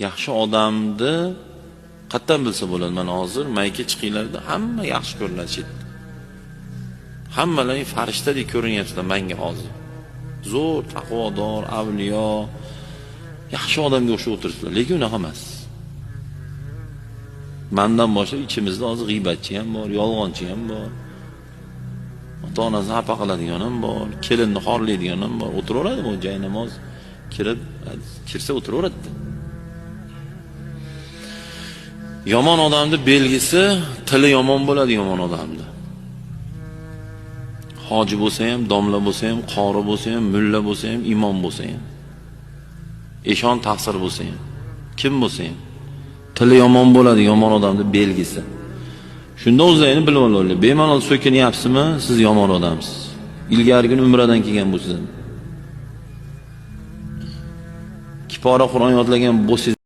Yaxshi odamni qayerdan bilsa bo'ladi? Mana hozir mayka chiqinglarda hamma yaxshi ko'rinadi chetda. Hammalar farishtadek ko'rinyapsizlar menga hozir. Zo'r, taqvodor, avliyo, yaxshi odamga o'xshab o'tiribsizlar, lekin unaqa emas. Mendan boshlab ichimizda hozir g'iybatchi ham bor, yolg'onchi ham bor. Ota-onasini xafa qiladigan ham bor, kelinni xorlaydigan ham bor. O'tiraveradi bu joy namoz kirsa o'tiraveradi. Yomon odamning belgisi tili yomon bo'ladi yomon odamda. Hoji bo'lsa ham, domla bo'lsa ham, qori bo'lsa ham, mulla bo'lsa ham, imom bo'lsa ham, eshon taqsir bo'lsa ham, kim bo'lsa ham tili yomon bo'ladi yomon odamning belgisi. Shunda o'zingni bilib olaylik. Bemalol so'kinyapsizmi, siz yomon odamsiz. Ilgarigi umradan kelgan bo'lsangiz. Kipora Qur'on yodlagan bo'lsangiz